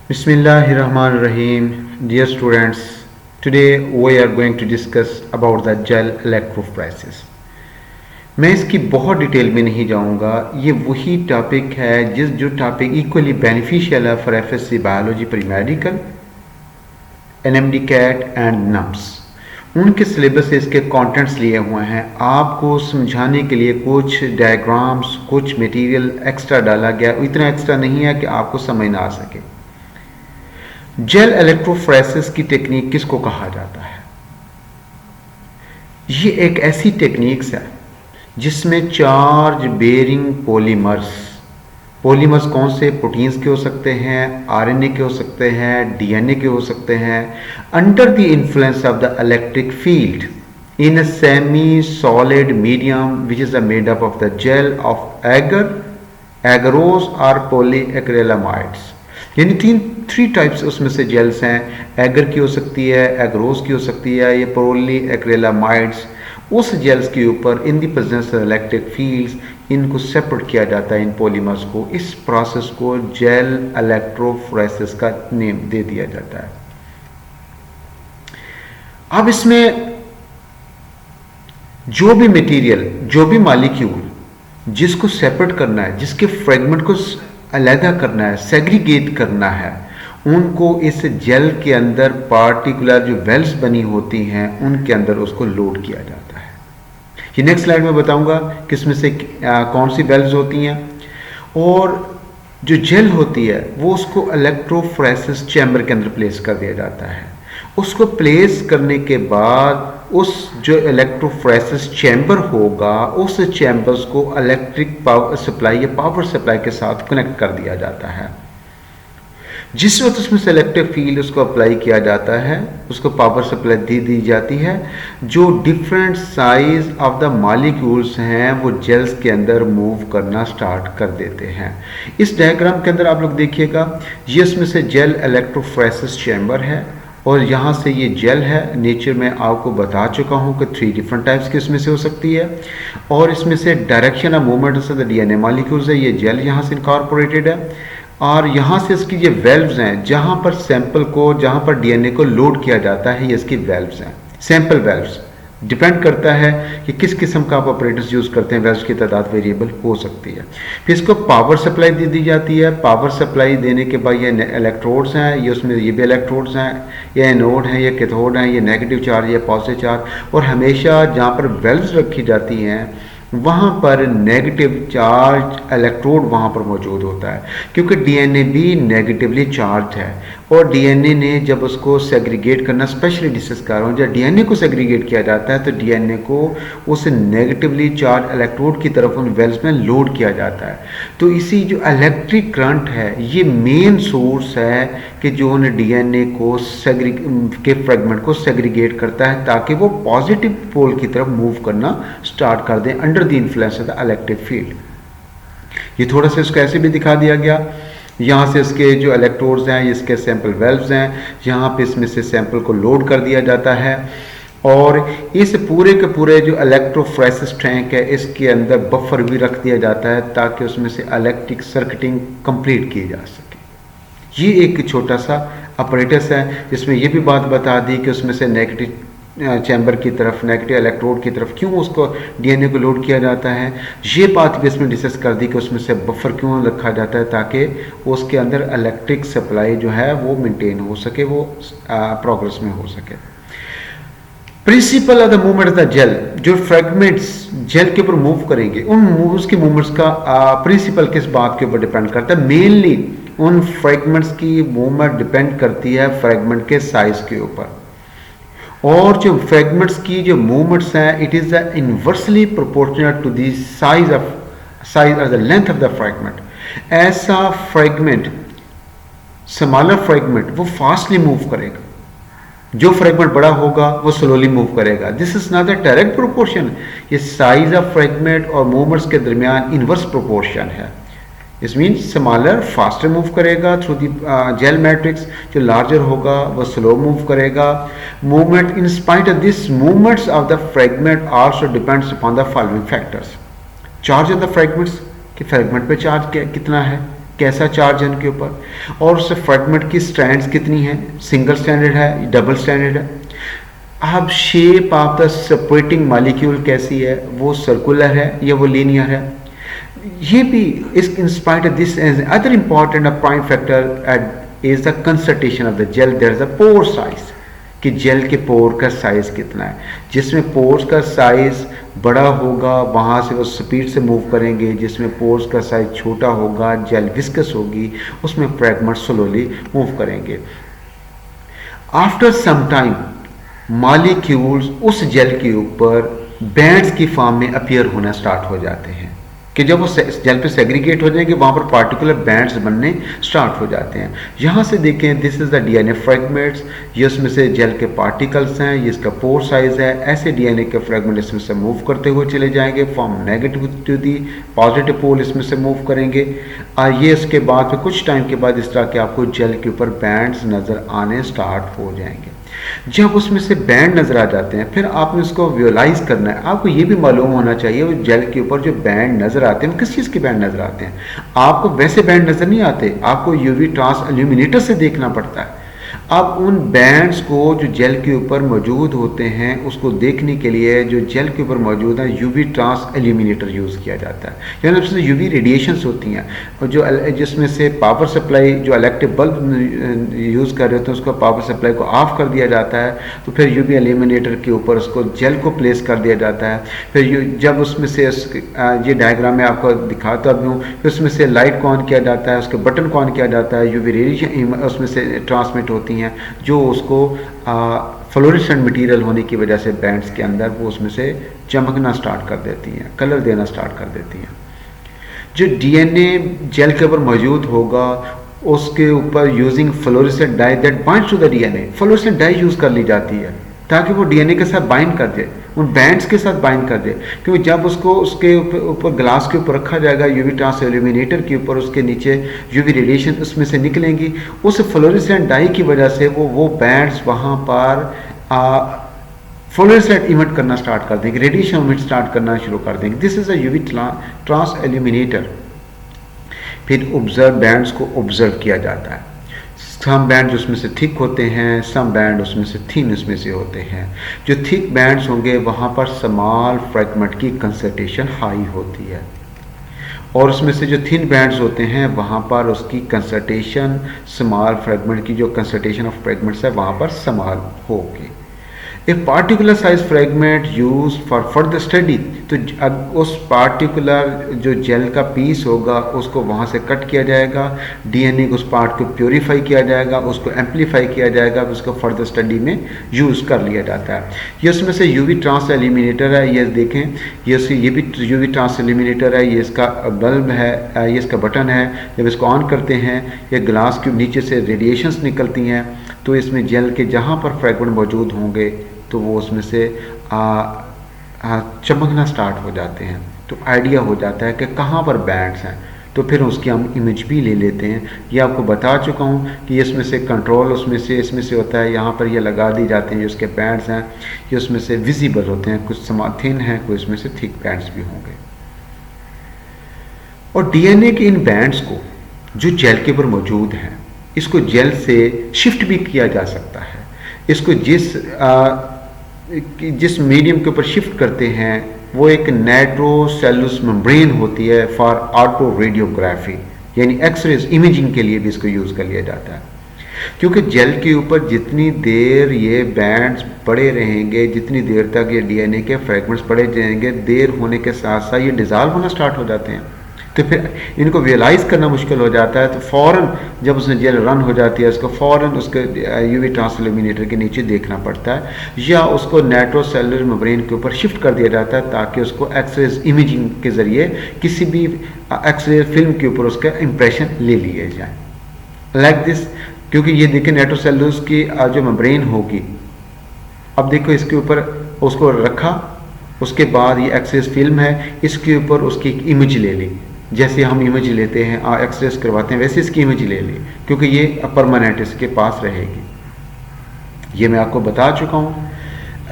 Bismillahirrahmanirrahim. Dear students, today we are going to discuss about the gel electrophoresis. मैं इसकी बहुत detail में नहीं जाऊंगा। ये वही टॉपिक है जो टॉपिक इक्वली बेनिफिशियल है for FSC biology pre medical, NMD CAT and NUMS. उनके सिलेबस से इसके कंटेंट्स लिए हुए हैं। आपको समझाने के लिए कुछ डायग्राम्स, कुछ मटेरियल एक्स्ट्रा डाला गया। इतना एक्स्ट्रा नहीं है कि आपको समझ ना आ सके। जेल इलेक्ट्रोफोरेसिस की टेक्निक किसको कहा जाता है? ये एक ऐसी टेक्निक्स है जिसमें चार्ज बेरिंग पॉलीमर्स कौन से? प्रोटीन्स के हो सकते हैं, आरएनए के हो सकते हैं, डीएनए के हो सकते हैं, under the influence of the electric field in a semi solid medium which is made up of the gel of agarose और पॉलीएक्रिलामाइड्स। यानी थ्री टाइप्स उसमें से जेल्स हैं। एगर की हो सकती है, एगरोस की हो सकती है, ये पॉली एक्रिलामाइड्स। उस जेल्स के ऊपर in the presence of electric fields इनको सेपरेट किया जाता है, इन पॉलीमर्स को। इस प्रोसेस को जेल इलेक्ट्रोफोरेसिस का नेम दे दिया जाता है। अब इसमें जो भी मटेरियल, जो भी मॉलिक्यूल जिसको सेपरेट करना है, जिसके फ्रेगमेंट को अलहदा करना है, सेग्रीगेट करना है, उनको इस जेल के अंदर पार्टिकुलर जो वेल्स बनी होती हैं उनके अंदर उसको लोड किया जाता है। ये नेक्स्ट स्लाइड में बताऊंगा किसमें से कौन सी वेल्स होती हैं। और जो जेल होती है वो उसको इलेक्ट्रोफोरेसिस चैम्बर के अंदर प्लेस कर दिया जाता है। उसको प्लेस करने के बाद उस जो इलेक्ट्रोफोरेसिस चैम्बर होगा, उस चैम्बर्स को इलेक्ट्रिक पावर सप्लाई या पावर सप्लाई के साथ कनेक्ट कर दिया जाता है। जिस वक्त उसमें से इलेक्ट्रिक फील्ड उसको अप्लाई किया जाता है, उसको पावर सप्लाई दी जाती है। जो different size of the molecules हैं वो जेल्स के अंदर मूव करना स्टार्ट कर देते हैं। इस डायग्राम के अंदर आप लोग देखिएगा, ये इसमें से जेल इलेक्ट्रोफोरेसिस चैम्बर है और यहाँ से ये जेल है। नेचर में आपको बता चुका हूँ कि 3 डिफरेंट टाइप्स की इसमें से हो सकती है। और इसमें से direction of movement of the DNA molecules है, ये जेल यहाँ से इनकॉर्पोरेटेड है। और यहाँ से इसकी ये वेल्व्स हैं, जहाँ पर सैंपल को, जहाँ पर डीएनए को लोड किया जाता है, ये इसकी वेल्व्स हैं, सैंपल वेल्व्स। डिपेंड करता है कि किस किस्म का आप ऑपरेटर्स यूज़ करते हैं, वेल्व्स की तादाद वेरिएबल हो सकती है। फिर इसको पावर सप्लाई दी जाती है। पावर सप्लाई देने के बाद ये इलेक्ट्रोड्स हैं, ये उसमें ये भी इलेक्ट्रोड्स हैं, ये एनोड हैं, ये कैथोड हैं, ये नेगेटिव चार्ज, ये पॉजिटिव चार्ज। और हमेशा जहाँ पर वेल्व्स रखी जाती हैं वहाँ पर नेगेटिव चार्ज इलेक्ट्रोड वहाँ पर मौजूद होता है, क्योंकि डीएनए भी नेगेटिवली चार्ज है। और डीएनए ने जब उसको सेग्रीगेट करना, स्पेशली डिस्कस कर रहा हूँ, जब डीएनए को सेग्रीगेट किया जाता है तो डीएनए को उस नेगेटिवली चार्ज इलेक्ट्रोड की तरफ उन वेल्स में लोड किया जाता है। तो इसी जो इलेक्ट्रिक करंट है ये मेन सोर्स है कि जो उन डीएनए को के फ्रेगमेंट को सेग्रीगेट करता है ताकि वो पॉजिटिव पोल की तरफ मूव करना स्टार्ट कर दें under the influence of the electric field. ये थोड़ा सा इसको ऐसे भी दिखा दिया गया। यहाँ से इसके जो इलेक्ट्रोड्स हैं, इसके सैंपल वेल्व्स हैं, यहाँ पे इसमें से सैंपल को लोड कर दिया जाता है। और इस पूरे के पूरे जो इलेक्ट्रोफोरेसिस टैंक है इसके अंदर बफर भी रख दिया जाता है ताकि उसमें से इलेक्ट्रिक सर्किटिंग कंप्लीट की जा सके। ये एक छोटा सा अपरेटस है जिसमें ये भी बात बता दी कि उसमें से नेगेटिव चैम्बर की तरफ, नेगेटिव इलेक्ट्रोड की तरफ क्यों उसको डीएनए को लोड किया जाता है। ये बात भी इसमें डिस्कस कर दी कि उसमें से बफर क्यों रखा जाता है ताकि उसके अंदर इलेक्ट्रिक सप्लाई जो है वो मेंटेन हो सके, वो प्रोग्रेस में हो सके। Principle of the movement of the gel, जो फ्रेगमेंट्स जेल के ऊपर मूव करेंगे उन मूव्स की मूवमेंट्स का प्रिंसिपल किस बात के ऊपर डिपेंड करता है? मेनली उन फ्रेगमेंट्स की मूवमेंट डिपेंड करती है फ्रेगमेंट के साइज के ऊपर। और जो फ्रेगमेंट्स की जो मूवमेंट्स हैं it is inversely proportional to the size और the length of the fragment. ऐसा फ्रेगमेंट, स्मॉलर फ्रेगमेंट, वो फास्टली मूव करेगा, जो फ्रेगमेंट बड़ा होगा वो स्लोली मूव करेगा। This is not a direct proportion. ये साइज ऑफ फ्रेगमेंट और मूवमेंट्स के दरमियान इनवर्स प्रोपोर्शन है। इस मीन्स स्मॉलर फास्टर मूव करेगा थ्रू दी जेल मैट्रिक्स, जो लार्जर होगा वो स्लो मूव करेगा। Movement in spite of this movements of the fragment also depends upon the following factors. Charge of the fragments, कि fragment पे charge कितना है, कैसा चार्ज है उनके ऊपर, और उस फ्रेगमेंट की स्ट्रैंड्स कितनी है, सिंगल स्ट्रैंडेड है, डबल स्ट्रैंडेड है। अब shape of the separating molecule कैसी है, वो सर्कुलर है या वो लीनियर है। ये भी इस inspired this other important prime factor is the concentration of the gel, there is the pore size, कि जेल के पोर का साइज कितना है। जिसमें पोर्स का साइज बड़ा होगा वहाँ से वो स्पीड से मूव करेंगे, जिसमें पोर्स का साइज छोटा होगा, जेल विस्कस होगी, उसमें फ्रैगमेंट स्लोली मूव करेंगे। आफ्टर सम टाइम मॉलिक्यूल्स उस जेल के ऊपर बैंड्स की फॉर्म में अपीयर होना स्टार्ट हो जाते हैं, कि जब वो जेल पे सेग्रीगेट हो जाएंगे वहाँ पर पार्टिकुलर बैंड्स बनने स्टार्ट हो जाते हैं। यहाँ से देखें, this is the DNA fragments, ये उसमें से जेल के पार्टिकल्स हैं, ये इसका पोर साइज है। ऐसे डीएनए के फ्रेगमेंट इसमें से मूव करते हुए चले जाएंगे, from negative to the positive pole इसमें से मूव करेंगे। ये इसके बाद फिर कुछ टाइम के बाद इस तरह के आपको जेल के ऊपर बैंड्स नज़र आने स्टार्ट हो जाएंगे। जब उसमें से बैंड नजर आ जाते हैं, फिर आपने उसको विजुअलाइज करना है। आपको ये भी मालूम होना चाहिए वो जेल के ऊपर जो बैंड नजर आते हैं वो किस चीज़ के बैंड नजर आते हैं। आपको वैसे बैंड नजर नहीं आते, आपको यूवी ट्रांस इल्यूमिनेटर से देखना पड़ता है। अब उन बैंड्स को जो जेल के ऊपर मौजूद होते हैं उसको देखने के लिए जो जेल के ऊपर मौजूद है यूवी ट्रांस इल्यूमिनेटर यूज़ किया जाता है। यानी उसमें यूवी रेडिएशंस होती हैं, और जो जिसमें से पावर सप्लाई जो इलेक्ट्रिक बल्ब यूज़ कर रहे होते हैं उसको पावर सप्लाई को ऑफ कर दिया जाता है, तो फिर यूवी इल्यूमिनेटर के ऊपर उसको जेल को प्लेस कर दिया जाता है। फिर जब उसमें से ये डायग्राम में आपको दिखाता भी हूँ, फिर उसमें से लाइट को ऑन किया जाता है, उसके बटन को ऑन किया जाता है, यूवी रेडिएशन उसमें से ट्रांसमिट होती हैं जो उसको फ्लोरेसेंट मटेरियल होने की वजह से बैंड्स के अंदर वो उसमें से चमकना स्टार्ट कर देती हैं, कलर देना स्टार्ट कर देती हैं। जो डीएनए जेल के ऊपर मौजूद होगा उसके ऊपर using fluorescent dye that binds to the DNA, fluorescent dye use कर ली जाती है ताकि वो डीएनए के साथ बाइंड कर दे, उन बैंड्स के साथ बाइंड कर दे। क्योंकि जब उसको उसके ऊपर ग्लास के ऊपर रखा जाएगा यूवी ट्रांस इल्यूमिनेटर के ऊपर, उसके नीचे यूवी रेडिएशन उसमें से निकलेंगी, उस फ्लोरेसेंट डाई की वजह से वो बैंड्स वहाँ पर फ्लोरेसेंट इमिट करना स्टार्ट कर देंगे, रेडिएशन इमिट स्टार्ट करना शुरू कर देंगे। This is a UV transilluminator. फिर ऑब्जर्व बैंड्स को ऑब्जर्व किया जाता है। सम बैंड उसमें से थिक होते हैं, सम बैंड उसमें से थिन उसमें से होते हैं। जो थिक बैंड्स होंगे वहाँ पर स्मॉल फ्रैगमेंट की कंसंट्रेशन हाई होती है, और उसमें से जो थिन बैंड्स होते हैं वहाँ पर उसकी कंसंट्रेशन स्मॉल फ्रैगमेंट की जो कंसंट्रेशन ऑफ फ्रैगमेंट्स है वहाँ पर स्मॉल होगी। A particular size fragment use for further study, तो उस पार्टिकुलर जो जेल का पीस होगा उसको वहाँ से कट किया जाएगा, डीएनए को उस पार्ट को प्योरीफाई किया जाएगा, उसको एम्पलीफाई किया जाएगा, उसको फर्दर स्टडी में यूज़ कर लिया जाता है। ये उसमें से यूवी ट्रांस इल्यूमिनेटर है, ये देखें, ये भी यूवी ट्रांस इल्यूमिनेटर है, ये इसका बल्ब है, ये इसका बटन है। जब इसको ऑन करते हैं ये ग्लास के नीचे से रेडिएशंस निकलती हैं, तो इसमें जेल के जहाँ पर फ्रैगमेंट मौजूद होंगे तो वो उसमें से चमकना स्टार्ट हो जाते हैं, तो आइडिया हो जाता है कि कहाँ पर बैंड्स हैं। तो फिर उसकी हम इमेज भी ले लेते हैं। ये आपको बता चुका हूँ कि इसमें से कंट्रोल उसमें से इसमें से होता है, यहाँ पर ये लगा दी जाते हैं, ये उसके बैंड्स हैं, ये उसमें से विजिबल होते हैं, कुछ थिन हैं, कुछ इसमें से थिक बैंड्स भी होंगे। और डीएनए के इन बैंड्स को जो जेल के ऊपर मौजूद हैं इसको जेल से शिफ्ट भी किया जा सकता है। इसको जिस मीडियम के ऊपर शिफ्ट करते हैं वो एक नाइट्रोसेलुलस मेम्ब्रेन होती है फॉर ऑटो रेडियोग्राफी, यानी एक्सरेज इमेजिंग के लिए भी इसको यूज़ कर लिया जाता है। क्योंकि जेल के ऊपर जितनी देर ये बैंड्स पड़े रहेंगे, जितनी देर तक ये डीएनए के फ्रैगमेंट्स पड़े जाएंगे, देर होने के साथ साथ ये डिज़ॉल्व होना स्टार्ट हो जाते हैं, तो फिर इनको विजुअलाइज करना मुश्किल हो जाता है। तो फ़ौरन जब उसमें जेल रन हो जाती है उसको फ़ौरन उसके यूवी ट्रांस इल्यूमिनेटर के नीचे देखना पड़ता है, या उसको नाइट्रोसेलुलर मेम्ब्रेन के ऊपर शिफ्ट कर दिया जाता है ताकि उसको एक्सरेज इमेजिंग के ज़रिए किसी भी एक्सरे फिल्म के ऊपर उसका इम्प्रेशन ले लिए जाए, लाइक दिस। क्योंकि ये देखिए नाइट्रोसेलुलस की जो मेम्ब्रेन होगी, अब देखो इसके ऊपर उसको रखा, उसके बाद ये एक्सरेज फिल्म है, इसके ऊपर उसकी एक इमेज ले ली, जैसे हम इमेज लेते हैं एक्सरेज करवाते हैं वैसे इसकी इमेज ले ली, क्योंकि ये परमानेंट इसके पास रहेगी। ये मैं आपको बता चुका हूँ।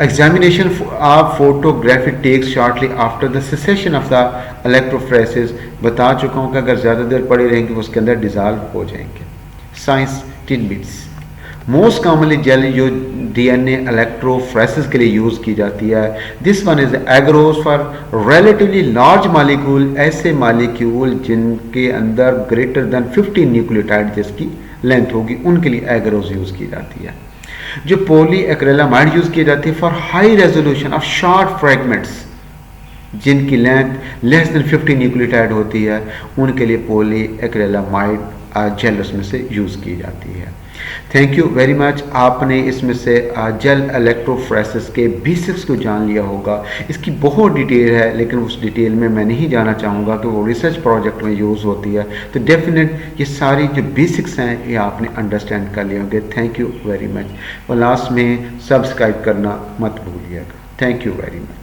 Examination of photography takes shortly after the cessation of the electrophoresis. बता चुका हूँ कि अगर ज़्यादा देर पड़े रहेंगे उसके अंदर डिज़ाल्व हो जाएंगे. Science tidbits. Most commonly gel जो डीएनए इलेक्ट्रोफ्रेसिस के लिए यूज़ की जाती है. This one is agarose for relatively large molecule, ऐसे मालिक्यूल जिनके अंदर ग्रेटर देन 50 न्यूक्लियोटाइड जिसकी लेंथ होगी उनके लिए एग्रोस यूज़ की जाती है. जो पॉली एक्रेलामाइड यूज़ की जाती है for high resolution of short fragments जिनकी लेंथ लेस देन 50 न्यूक्लियोटाइड होती है उनके लिए पॉली एक्रेलामाइड जेल उसमें से यूज़ की जाती है. Thank you very much. आपने इसमें से जेल इलेक्ट्रोफ्रेसिस के बेसिक्स को जान लिया होगा. इसकी बहुत डिटेल है लेकिन उस डिटेल में मैं नहीं जाना चाहूँगा कि वो रिसर्च प्रोजेक्ट में यूज़ होती है. तो डेफिनेट ये सारी जो बेसिक्स हैं ये आपने अंडरस्टैंड कर लिए होंगे. Thank you very much. और लास्ट में सब्सक्राइब करना मत भूलिएगा. Thank you very much.